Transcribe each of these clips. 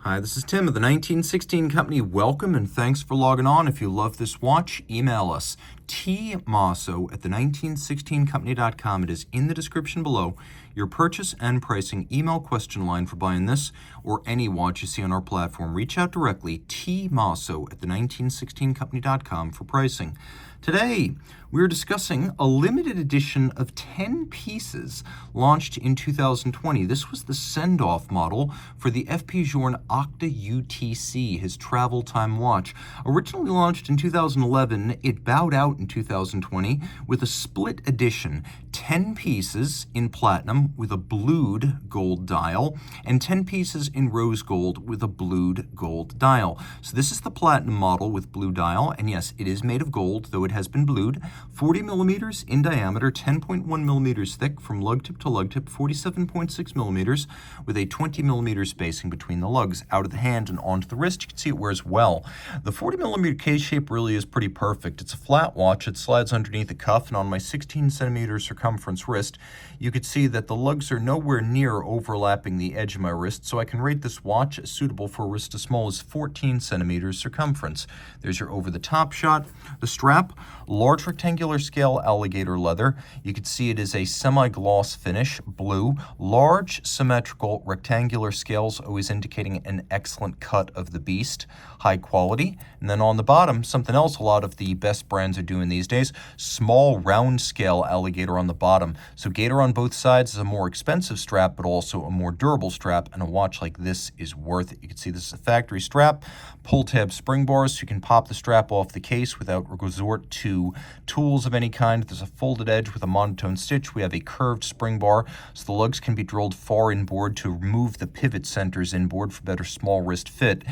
Hi, this is Tim of the 1916 Company. Welcome and thanks for logging on. If you love this watch, email us, tmosso@the1916company.com. It is in the description below. Your purchase and pricing email question line for buying this or any watch you see on our platform. Reach out directly, tmosso@the1916company.com for pricing. Today, we're discussing a limited edition of 10 pieces launched in 2020. This was the send-off model for the FP Journe Octa UTC, his travel time watch. Originally launched in 2011, it bowed out in 2020 with a split edition, 10 pieces in platinum with a blued gold dial, and 10 pieces in rose gold with a blued gold dial. So this is the platinum model with blue dial, and yes, it is made of gold, though it has been blued. 40 millimeters in diameter, 10.1 millimeters thick from lug tip to lug tip, 47.6 millimeters with a 20 millimeter spacing between the lugs. Out of the hand and onto the wrist, you can see it wears well. The 40 millimeter case shape really is pretty perfect. It's a flat watch. It slides underneath the cuff, and on my 16 centimeter circumference wrist, you could see that the lugs are nowhere near overlapping the edge of my wrist, so I can rate this watch as suitable for a wrist as small as 14 centimeters circumference. There's your over-the-top shot. The strap, large rectangular scale alligator leather. You can see it is a semi-gloss finish, blue, large symmetrical rectangular scales, always indicating an excellent cut of the beast, high quality. And then on the bottom, something else a lot of the best brands are doing these days, small round scale alligator on the bottom. So gator on both sides is a more expensive strap, but also a more durable strap, and a watch like this is worth it. You can see this is a factory strap, pull tab spring bars, so you can pop the strap off the case without resort to tools of any kind. There's a folded edge with a monotone stitch. We have a curved spring bar, so the lugs can be drilled far inboard to remove the pivot centers inboard for better small wrist fit,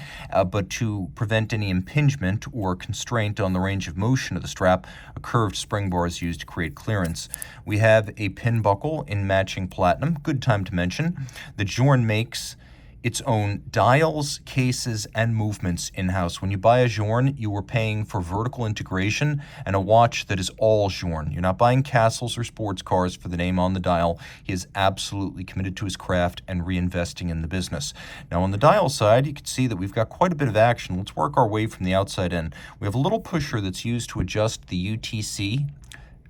but to prevent any impingement or constraint on the range of motion of the strap, a curved spring bar is used to create clearance. We have a pin buckle in matching platinum. Good time to mention, the Journe makes its own dials, cases, and movements in-house. When you buy a Journe, you are paying for vertical integration and a watch that is all Journe. You're not buying castles or sports cars for the name on the dial. He is absolutely committed to his craft and reinvesting in the business. Now on the dial side, you can see that we've got quite a bit of action. Let's work our way from the outside in. We have a little pusher that's used to adjust the UTC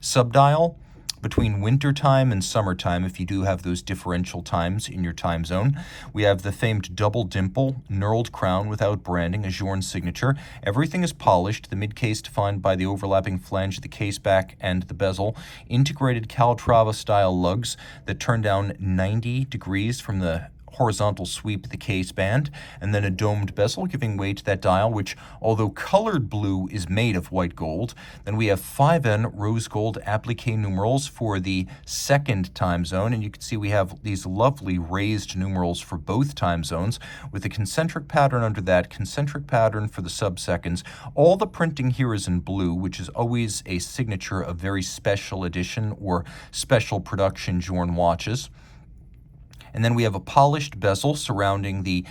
subdial between wintertime and summertime, if you do have those differential times in your time zone. We have the famed double dimple, knurled crown without branding, a Journe signature. Everything is polished, the mid-case defined by the overlapping flange of the case back and the bezel. Integrated Calatrava-style lugs that turn down 90 degrees from the horizontal sweep of the case band, and then a domed bezel giving way to that dial, which, although colored blue, is made of white gold. Then we have 5N rose gold applique numerals for the second time zone, and you can see we have these lovely raised numerals for both time zones with a concentric pattern under that, concentric pattern for the sub-seconds. All the printing here is in blue, which is always a signature of very special edition or special production Journe watches. And then we have a polished bezel surrounding the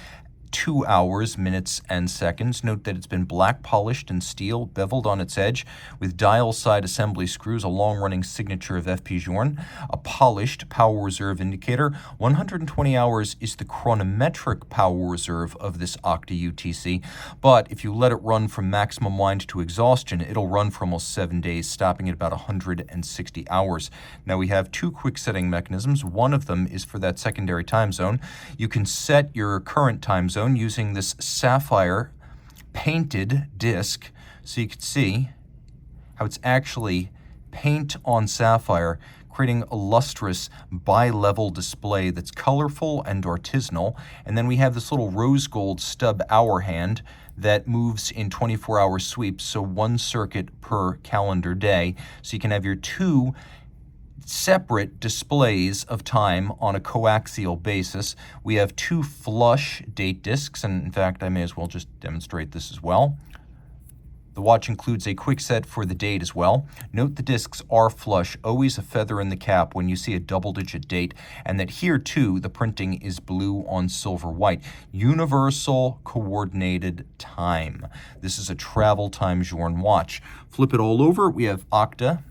2 hours, minutes, and seconds. Note that it's been black polished and steel, beveled on its edge, with dial side assembly screws, a long-running signature of FP Journe. A polished power reserve indicator. 120 hours is the chronometric power reserve of this Octa UTC, but if you let it run from maximum wind to exhaustion, it'll run for almost 7 days, stopping at about 160 hours. Now we have two quick setting mechanisms. One of them is for that secondary time zone. You can set your current time zone using this sapphire painted disc, so you can see how it's actually paint on sapphire, creating a lustrous bi-level display that's colorful and artisanal. And then we have this little rose gold stub hour hand that moves in 24-hour sweeps, so one circuit per calendar day, so you can have your two separate displays of time on a coaxial basis. We have two flush date discs, and in fact, I may as well just demonstrate this as well. The watch includes a quick set for the date as well. Note the discs are flush, always a feather in the cap when you see a double-digit date, and that here too, the printing is blue on silver white. Universal coordinated time. This is a travel time Journe watch. Flip it all over, we have Octa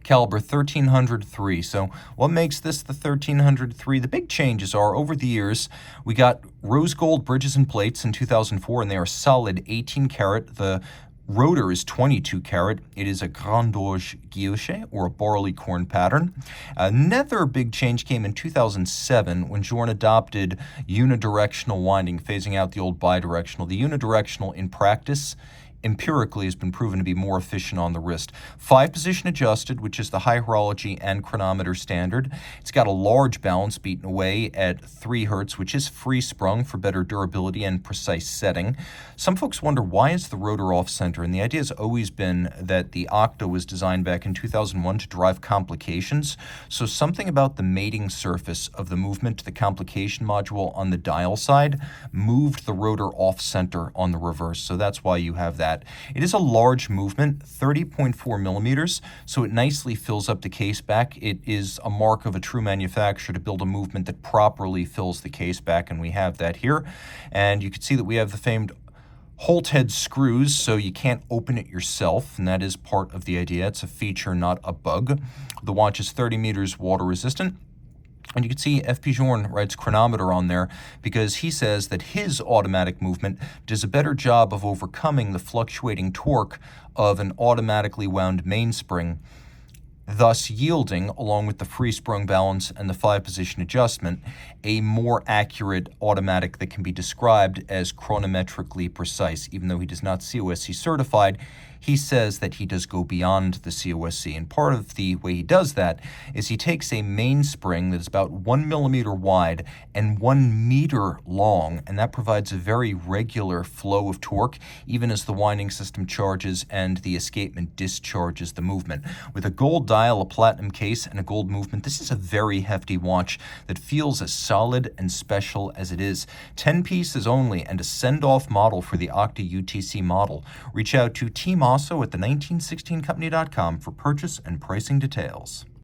caliber 1303. So what makes this the 1303? The big changes are over the years, we got rose gold bridges and plates in 2004, and they are solid 18 karat. The rotor is 22 karat. It is a Grand Orge guilloche, or a barley corn pattern. Another big change came in 2007 when Journe adopted unidirectional winding, phasing out the old bidirectional. The unidirectional in practice empirically has been proven to be more efficient on the wrist. 5-position adjusted, which is the high horology and chronometer standard. It's got a large balance beaten away at 3 Hertz, which is free sprung for better durability and precise setting. Some folks wonder, why is the rotor off center? And the idea has always been that the Octa was designed back in 2001 to drive complications. So something about the mating surface of the movement to the complication module on the dial side moved the rotor off center on the reverse. So that's why you have that. It is a large movement, 30.4 millimeters, so it nicely fills up the case back. It is a mark of a true manufacturer to build a movement that properly fills the case back, and we have that here. And you can see that we have the famed Holt head screws, so you can't open it yourself, and that is part of the idea. It's a feature, not a bug. The watch is 30 meters water resistant. And you can see FP Journe writes chronometer on there because he says that his automatic movement does a better job of overcoming the fluctuating torque of an automatically wound mainspring, thus yielding, along with the free sprung balance and the 5-position adjustment, a more accurate automatic that can be described as chronometrically precise. Even though he does not COSC certified, he says that he does go beyond the COSC. And part of the way he does that is he takes a mainspring that is about 1 millimeter wide and 1 meter long, and that provides a very regular flow of torque, even as the winding system charges and the escapement discharges the movement. With a gold dial, a platinum case, and a gold movement, this is a very hefty watch that feels as solid and special as it is. 10 pieces only, and a send-off model for the Octa UTC model. Reach out to Team Mosso at the 1916company.com for purchase and pricing details.